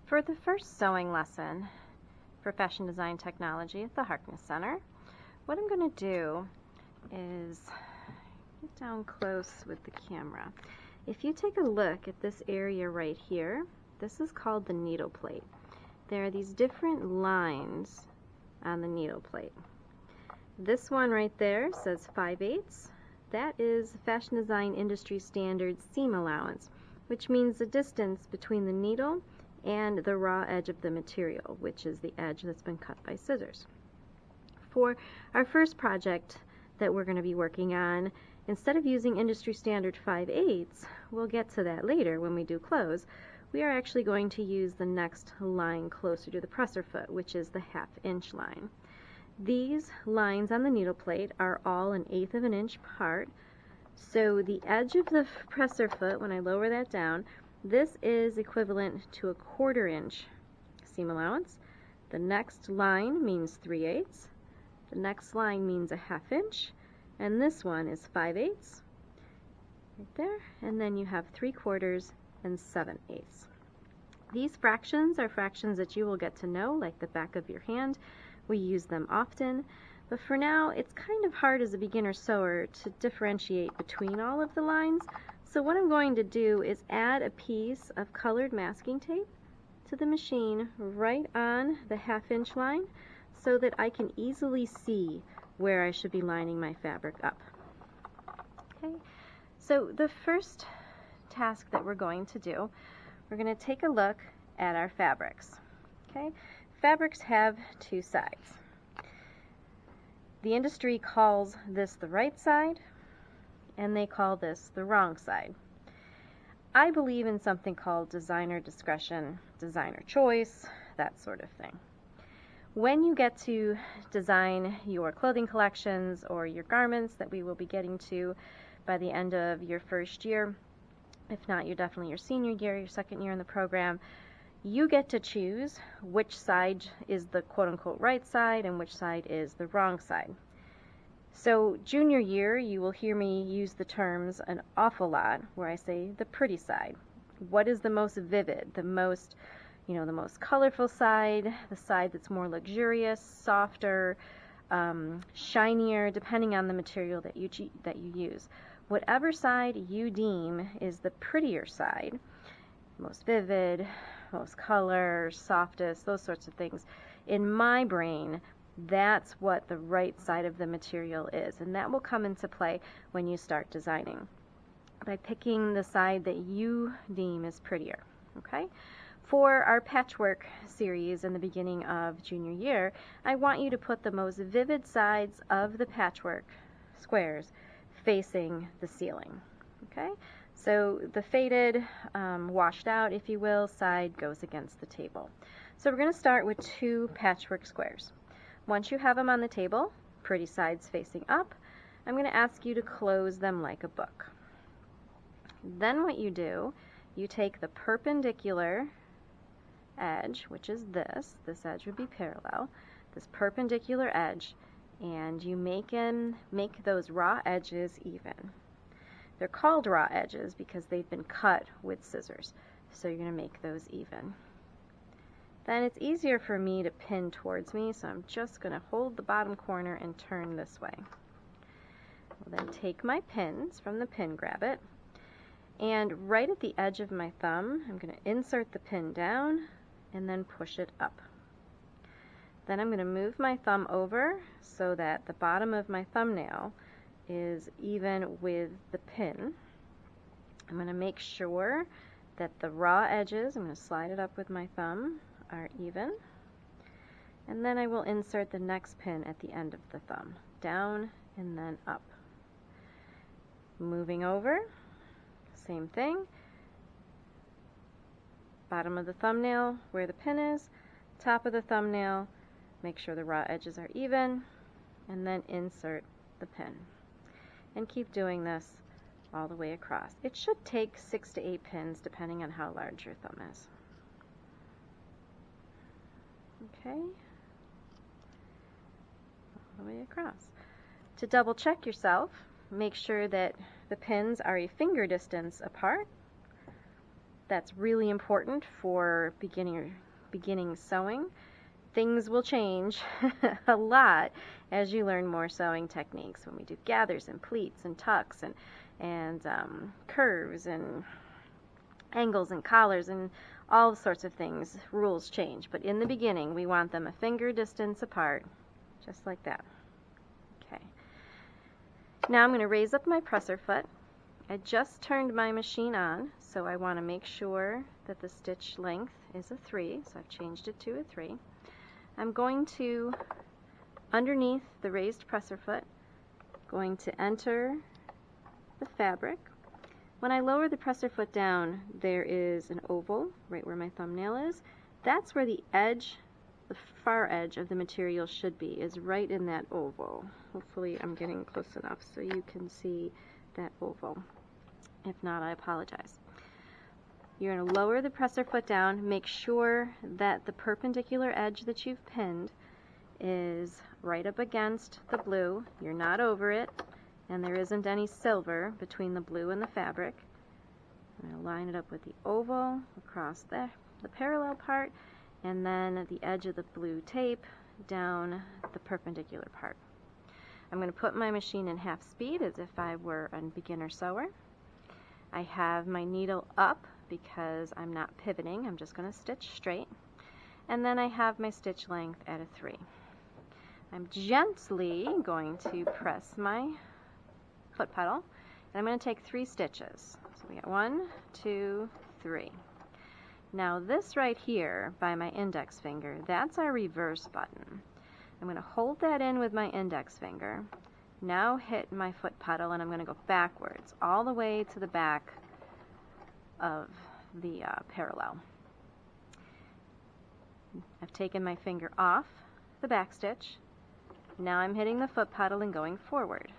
For the first sewing lesson for Fashion Design Technology at the Harkness Center, what I'm going to do is get down close with the camera. If you take a look at this area right here, this is called the needle plate. There are these different lines on the needle plate. This one right there says 5/8. That is Fashion Design Industry Standard seam allowance, which means the distance between the needle and the raw edge of the material, which is the edge that's been cut by scissors. For our first project that we're going to be working on, instead of using industry standard 5/8, we'll get to that later when we do clothes, we are actually going to use the next line closer to the presser foot, which is the 1/2 inch line. These lines on the needle plate are all 1/8 of an inch apart, so the edge of the presser foot, when I lower that down, this is equivalent to 1/4 inch seam allowance. The next line means 3/8. The next line means 1/2 inch, and this one is 5/8 right there, and then you have 3/4 and 7/8. These fractions are fractions that you will get to know like the back of your hand. We use them often, but for now it's kind of hard as a beginner sewer to differentiate between all of the lines. So what I'm going to do is add a piece of colored masking tape to the machine right on the 1/2 inch line so that I can easily see where I should be lining my fabric up. Okay, so the first task that we're going to do, we're going to take a look at our fabrics. Okay, fabrics have two sides. The industry calls this the right side, and they call this the wrong side. I believe in something called designer discretion, designer choice, that sort of thing. When you get to design your clothing collections or your garments that we will be getting to by the end of your first year, if not, you're definitely your senior year, your second year in the program, you get to choose which side is the quote-unquote right side and which side is the wrong side. So junior year, you will hear me use the terms an awful lot where I say the pretty side. What is the most vivid, the most colorful side, the side that's more luxurious, softer, shinier, depending on the material that you use. Whatever side you deem is the prettier side, most vivid, most color, softest, those sorts of things. In my brain, that's what the right side of the material is, and that will come into play when you start designing by picking the side that you deem is prettier. Okay? For our patchwork series in the beginning of junior year, I want you to put the most vivid sides of the patchwork squares facing the ceiling. Okay? So the faded, washed out, if you will, side goes against the table. So we're going to start with 2 patchwork squares. Once you have them on the table, pretty sides facing up, I'm going to ask you to close them like a book. Then what you do, you take the perpendicular edge, which is this edge would be parallel, this perpendicular edge, and you make those raw edges even. They're called raw edges because they've been cut with scissors, so you're going to make those even. Then it's easier for me to pin towards me, so I'm just going to hold the bottom corner and turn this way. I'll then take my pins from the pin grab-it, and right at the edge of my thumb, I'm going to insert the pin down and then push it up. Then I'm going to move my thumb over so that the bottom of my thumbnail is even with the pin. I'm going to make sure that the raw edges, I'm going to slide it up with my thumb, are even. And then I will insert the next pin at the end of the thumb, down and then up. Moving over, same thing. Bottom of the thumbnail where the pin is, top of the thumbnail, make sure the raw edges are even, and then insert the pin. And keep doing this all the way across. It should take 6 to 8 pins depending on how large your thumb is. Okay, all the way across. To double check yourself, make sure that the pins are a finger distance apart. That's really important for beginning sewing. Things will change a lot as you learn more sewing techniques. When we do gathers and pleats and tucks and curves and angles and collars and all sorts of things, rules change. But in the beginning, we want them a finger distance apart, just like that. Okay. Now I'm going to raise up my presser foot. I just turned my machine on, so I want to make sure that the stitch length is a 3, so I've changed it to a 3. I'm going to, underneath the raised presser foot, going to enter the fabric. When I lower the presser foot down, there is an oval right where my thumbnail is. That's where the edge, the far edge of the material should be, is right in that oval. Hopefully I'm getting close enough so you can see that oval. If not, I apologize. You're going to lower the presser foot down, make sure that the perpendicular edge that you've pinned is right up against the blue. You're not over it, and there isn't any silver between the blue and the fabric. I'm going to line it up with the oval across the parallel part, and then the edge of the blue tape down the perpendicular part. I'm going to put my machine in half speed as if I were a beginner sewer. I have my needle up because I'm not pivoting, I'm just going to stitch straight. And then I have my stitch length at a 3. I'm gently going to press my foot pedal, and I'm going to take 3 stitches. So we got 1, 2, 3. Now this right here by my index finger, that's our reverse button. I'm going to hold that in with my index finger. Now hit my foot pedal, and I'm going to go backwards all the way to the back of the parallel. I've taken my finger off the back stitch. Now I'm hitting the foot pedal and going forward.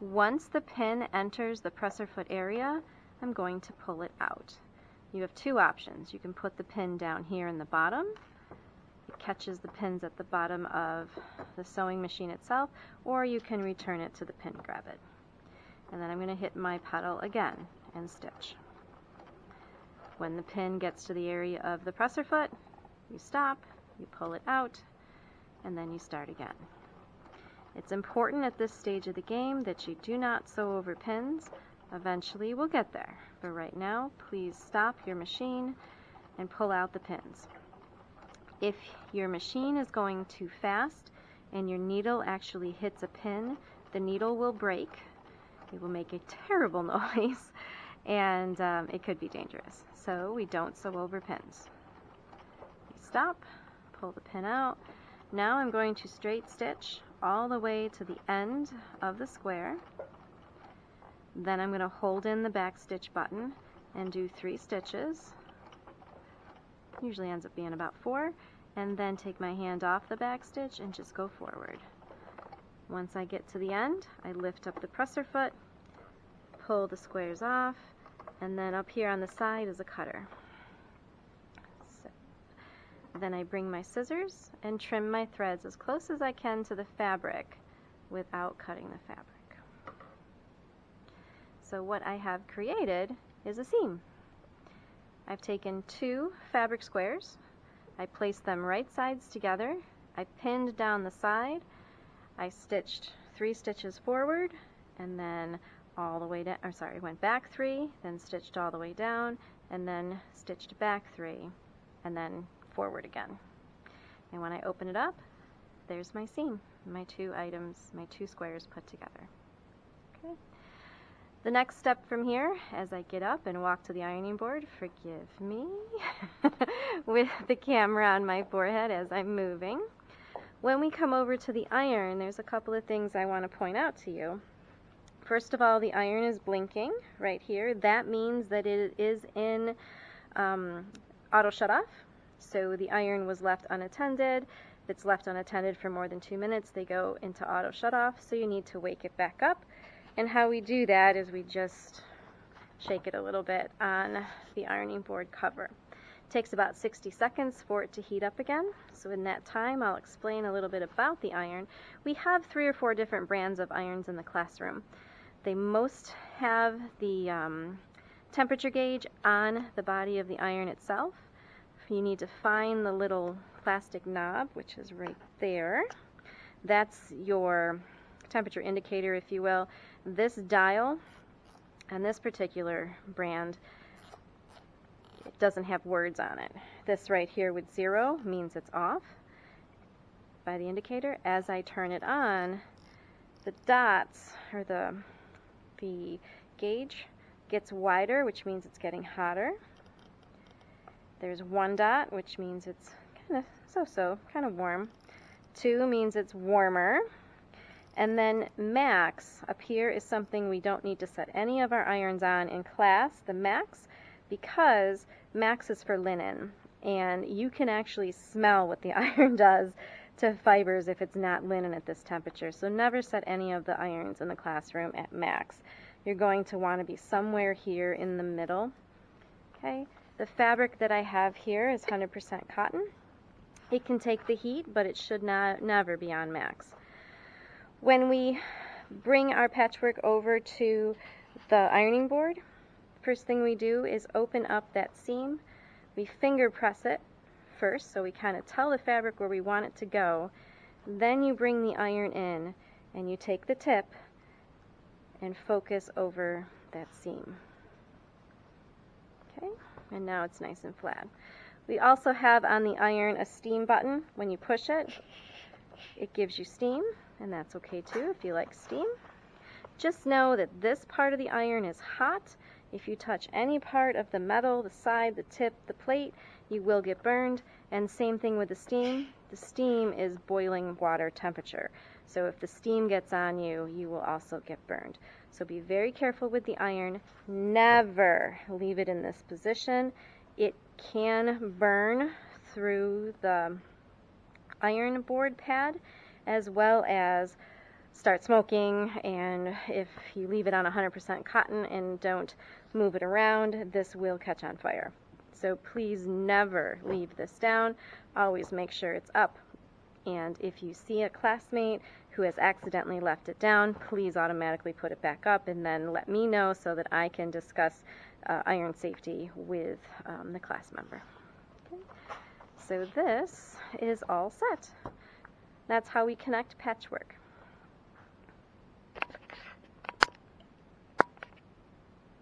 Once the pin enters the presser foot area, I'm going to pull it out. You have 2 options. You can put the pin down here in the bottom. It catches the pins at the bottom of the sewing machine itself, or you can return it to the pin grab it. And then I'm going to hit my pedal again and stitch. When the pin gets to the area of the presser foot, you stop, you pull it out, and then you start again. It's important at this stage of the game that you do not sew over pins. Eventually we'll get there, but right now please stop your machine and pull out the pins. If your machine is going too fast and your needle actually hits a pin, the needle will break. It will make a terrible noise, and it could be dangerous. So we don't sew over pins. You stop, pull the pin out. Now I'm going to straight stitch all the way to the end of the square. Then I'm going to hold in the back stitch button and do 3 stitches. Usually ends up being about 4, and then take my hand off the back stitch and just go forward. Once I get to the end, I lift up the presser foot, pull the squares off, and then up here on the side is a cutter. So, then I bring my scissors and trim my threads as close as I can to the fabric without cutting the fabric. So what I have created is a seam. I've taken 2 fabric squares, I placed them right sides together, I pinned down the side, I stitched 3 stitches forward, and then all the way down, went back 3, then stitched all the way down, and then stitched back 3, and then forward again. And when I open it up, there's my seam, my 2 items, my 2 squares put together. Okay. The next step from here, as I get up and walk to the ironing board, forgive me, with the camera on my forehead as I'm moving. When we come over to the iron, there's a couple of things I want to point out to you. First of all, the iron is blinking right here. That means that it is in auto shut off. So the iron was left unattended. If it's left unattended for more than 2 minutes, they go into auto shut off. So you need to wake it back up. And how we do that is we just shake it a little bit on the ironing board cover. It takes about 60 seconds for it to heat up again. So in that time, I'll explain a little bit about the iron. We have 3 or 4 different brands of irons in the classroom. They most have the temperature gauge on the body of the iron itself. You need to find the little plastic knob, which is right there. That's your temperature indicator, if you will. This dial on this particular brand, it doesn't have words on it. This right here with 0 means it's off by the indicator. As I turn it on, the dots, or the gauge, gets wider, which means it's getting hotter. There's 1 dot, which means it's kind of so-so, kind of warm. 2 means it's warmer. And then max up here is something we don't need to set any of our irons on in class, the max, because max is for linen. And you can actually smell what the iron does to fibers if it's not linen at this temperature. So never set any of the irons in the classroom at max. You're going to want to be somewhere here in the middle. Okay. The fabric that I have here is 100% cotton. It can take the heat, but it should never be on max. When we bring our patchwork over to the ironing board, first thing we do is open up that seam. We finger press it first, so we kind of tell the fabric where we want it to go. Then you bring the iron in, and you take the tip and focus over that seam. Okay, and now it's nice and flat. We also have on the iron a steam button. When you push it, it gives you steam, and that's okay too if you like steam. Just know that this part of the iron is hot. If you touch any part of the metal, the side, the tip, the plate, you will get burned. And same thing with the steam. The steam is boiling water temperature. So if the steam gets on you, you will also get burned. So be very careful with the iron. Never leave it in this position. It can burn through the iron board pad, as well as start smoking, and if you leave it on 100% cotton and don't move it around, this will catch on fire. So please never leave this down. Always make sure it's up. And if you see a classmate who has accidentally left it down, please automatically put it back up and then let me know so that I can discuss iron safety with the class member. Okay. So this is all set. That's how we connect patchwork.